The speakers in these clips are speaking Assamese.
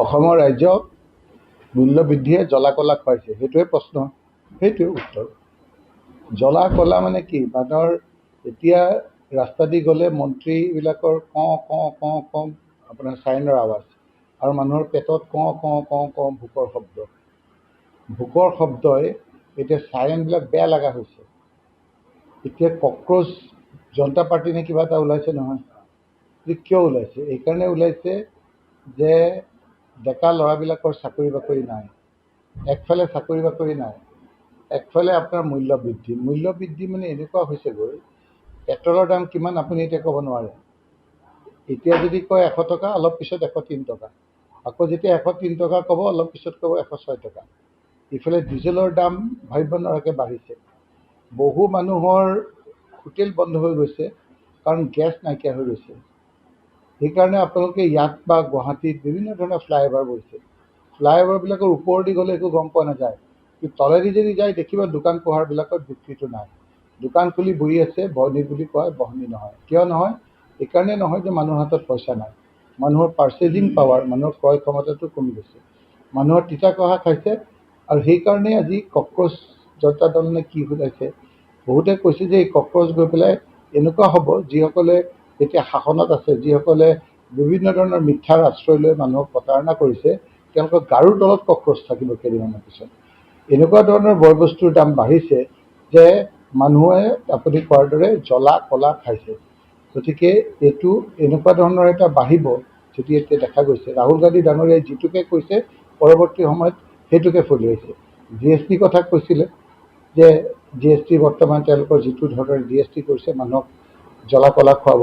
অসমৰ ৰাজ্যক মূল্য বৃদ্ধিয়ে জ্বলা কলা খুৱাইছে, সেইটোৱে প্ৰশ্ন, সেইটোৱে উত্তৰ। জ্বলা কলা মানে কি? মানুহৰ এতিয়া ৰাস্তা দি গ'লে মন্ত্ৰীবিলাকৰ কওঁ কওঁ কওঁ কওঁ আপোনাৰ চাইনৰ আৱাজ, আৰু মানুহৰ পেটত কওঁ কওঁ কওঁ কওঁ ভোকৰ শব্দ। ভোকৰ শব্দই এতিয়া চাইৰেনবিলাক বেয়া লগা হৈছে। এতিয়া কক্ৰচ জনতা পাৰ্টি নে কিবা এটা ওলাইছে নহয়। কিয় ওলাইছে? এইকাৰণে ওলাইছে যে ডেকা ল'ৰাবিলাকৰ চাকৰি বাকৰি নাই। একফালে চাকৰি বাকৰি নাই, একফালে আপোনাৰ মূল্য বৃদ্ধি। মূল্য বৃদ্ধি মানে এনেকুৱা হৈছেগৈ, পেট্ৰলৰ দাম কিমান আপুনি এতিয়া ক'ব নোৱাৰে। এতিয়া যদি কয় 100 টকা, অলপ পিছত 103 টকা। আকৌ যেতিয়া 103 টকা ক'ব, অলপ পিছত ক'ব 106 টকা। ইফালে ডিজেলৰ দাম ভাবিব নোৱাৰাকৈ বাঢ়িছে। বহু মানুহৰ হোটেল বন্ধ হৈ গৈছে, কাৰণ গেছ নাইকিয়া হৈ গৈছে। সেইকাৰণে আপোনালোকে ইয়াত বা গুৱাহাটীত বিভিন্ন ধৰণৰ ফ্লাইঅভাৰ বহিছে। ফ্লাইঅভাৰবিলাকৰ ওপৰেদি গ'লে একো গম পোৱা নাযায়, কিন্তু তলেদি যদি যায় দেখিব দোকান পোহাৰবিলাকত বিক্ৰীটো নাই। দোকান খুলি বহি আছে, বহনি বুলি কয়, বহনি নহয়। কিয় নহয়? এইকাৰণে নহয় যে মানুহৰ হাতত পইচা নাই। মানুহৰ পাৰ্চেজিং পাৱাৰ, মানুহৰ ক্ৰয় ক্ষমতাটো কমি গৈছে। মানুহৰ তিতা কহা খাইছে, আৰু সেইকাৰণে আজি কক্ৰচ জনতা দল নে কি ওলাইছে। বহুতে কৈছে যে এই কক্ৰচ গৈ পেলাই এনেকুৱা হ'ব, যিসকলে এতিয়া শাসনত আছে, যিসকলে বিভিন্ন ধৰণৰ মিথ্যাৰ আশ্ৰয় লৈ মানুহক প্ৰতাৰণা কৰিছে, তেওঁলোকৰ গাৰুৰ তলত কক্ৰচ থাকিব কেইদিনমানৰ পিছত। এনেকুৱা ধৰণৰ বয় বস্তুৰ দাম বাঢ়িছে যে মানুহে আপুনি কোৱাৰ দৰে জ্বলা কলা খাইছে। গতিকে এইটো এনেকুৱা ধৰণৰ এটা বাঢ়িব, যদি এতিয়া দেখা গৈছে। ৰাহুল গান্ধী ডাঙৰীয়াই যিটোকে কৈছে পৰৱৰ্তী সময়ত সেইটোকে ফলিয়াইছে। GST কথা কৈছিলে যে GST বৰ্তমান তেওঁলোকৰ যিটো ধৰণৰ GST কৰিছে, মানুহক জ্বলা কলা খুৱাব।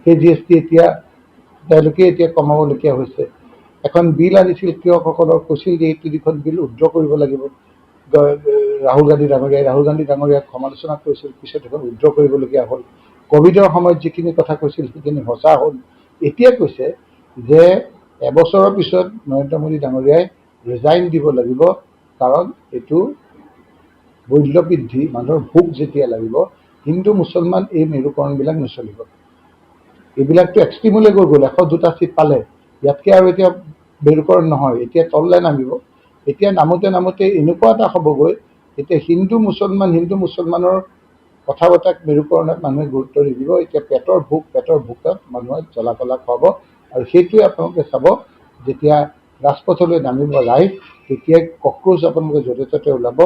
সেই GST এতিয়া তেওঁলোকে এতিয়া কমাবলগীয়া হৈছে। এখন বিল আনিছিল কৃষকসকলৰ, কৈছিল যে এই তিনিখন বিল উইথড্ৰ কৰিব লাগিব ৰাহুল গান্ধী ডাঙৰীয়াক সমালোচনা কৰিছিল, পিছত এখন উইথড্ৰ কৰিবলগীয়া হ'ল। ক'ভিডৰ সময়ত যিখিনি কথা কৈছিল সেইখিনি সঁচা হ'ল। এতিয়া কৈছে যে এবছৰৰ পিছত নৰেন্দ্ৰ মোদী ডাঙৰীয়াই ৰিজাইন দিব লাগিব, কাৰণ এইটো মূল্য বৃদ্ধি, মানুহৰ ভোক যেতিয়া লাগিব, হিন্দু মুছলমান এই মেৰুকৰণবিলাক নচলিব। এইবিলাকতো এক্সট্ৰিমলৈ গৈ গ'ল। 102টা চিট পালে, ইয়াতকৈ আৰু এতিয়া মেৰুকৰণ নহয়, এতিয়া তললৈ নামিব। এতিয়া নামোতে নামোতে এনেকুৱা এটা হ'বগৈ, এতিয়া হিন্দু মুছলমানৰ কথা বতৰাক মেৰুকৰণত মানুহে গুৰুত্ব নিদিব। এতিয়া পেটৰ ভোকত মানুহে জ্বলা কলা খুৱাব। আৰু সেইটোৱে আপোনালোকে চাব, যেতিয়া ৰাজপথলৈ নামিব ৰাইজ, তেতিয়াই কক্ৰচ আপোনালোকে য'তে ত'তে ওলাব।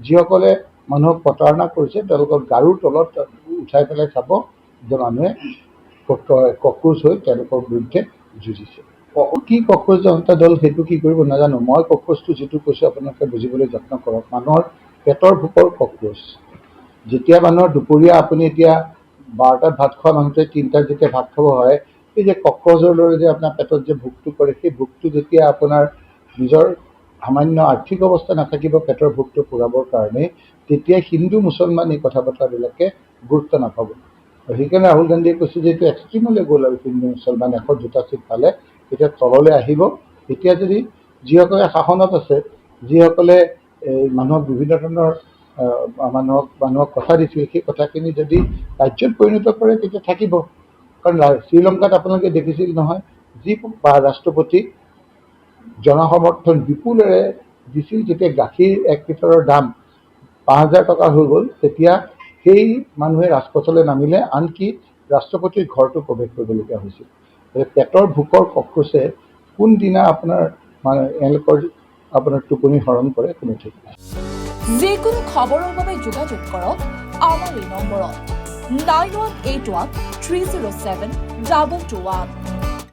যিসকলে মানুহক প্ৰতাৰণা কৰিছে তেওঁলোকৰ গাৰুৰ তলত উঠাই পেলাই চাব যে মানুহে কক্ৰচ হৈ তেওঁলোকৰ বিৰুদ্ধে যুঁজিছে। কি কক্ৰচ জনতা দল সেইটো কি কৰিব নাজানো। মই কক্ৰচটো যিটো কৈছোঁ আপোনালোকে বুজিবলৈ যত্ন কৰক। মানুহৰ পেটৰ ভোকৰ কক্ৰচ। যেতিয়া মানুহৰ দুপৰীয়া আপুনি এতিয়া 12টাত ভাত খোৱা মানুহটোৱে 3টাত যেতিয়া ভাত খাব হয়, এই যে কক্ৰচৰ দৰে যে আপোনাৰ পেটত যে ভোকটো কৰে, সেই ভোকটো যেতিয়া আপোনাৰ নিজৰ সামান্য আৰ্থিক অৱস্থা নাথাকিব পেটৰ ভোকটো পূৰাবৰ কাৰণে, তেতিয়া হিন্দু মুছলমান এই কথা বতৰাবিলাকে গুৰুত্ব নাপাব। আৰু সেইকাৰণে ৰাহুল গান্ধীয়ে কৈছে যে এইটো এক্সট্ৰিমলৈ গ'ল, আৰু হিন্দু মুছলমান 102টা চিট পালে, এতিয়া তললৈ আহিব। এতিয়া যদি যিসকলে শাসনত আছে, যিসকলে মানুহক বিভিন্ন ধৰণৰ মানুহক কথা দিছিল, সেই কথাখিনি যদি কাৰ্যত পৰিণত কৰে তেতিয়া থাকিব। কাৰণ শ্ৰীলংকাত আপোনালোকে দেখিছিল নহয়, যি ৰাষ্ট্ৰপতিক জনসমৰ্থন বিপুলেৰে দিছিল, যেতিয়া গাখীৰ 1 লিটাৰৰ দাম 5000 টকা হৈ গ'ল, তেতিয়া সেই মানুহে ৰাজপথলৈ নামিলে, আনকি ৰাষ্ট্ৰপতিৰ ঘৰটো প্ৰৱেশ কৰিবলগীয়া হৈছিল। পেটৰ ভোকৰ কক্ৰচে কোনদিনা এওঁলোকৰ টোপনি হৰণ কৰে কোনো ঠিক নাই। যিকোনো খবৰৰ বাবে যোগাযোগ কৰক আমাৰ এই নম্বৰত 9181 307 2221।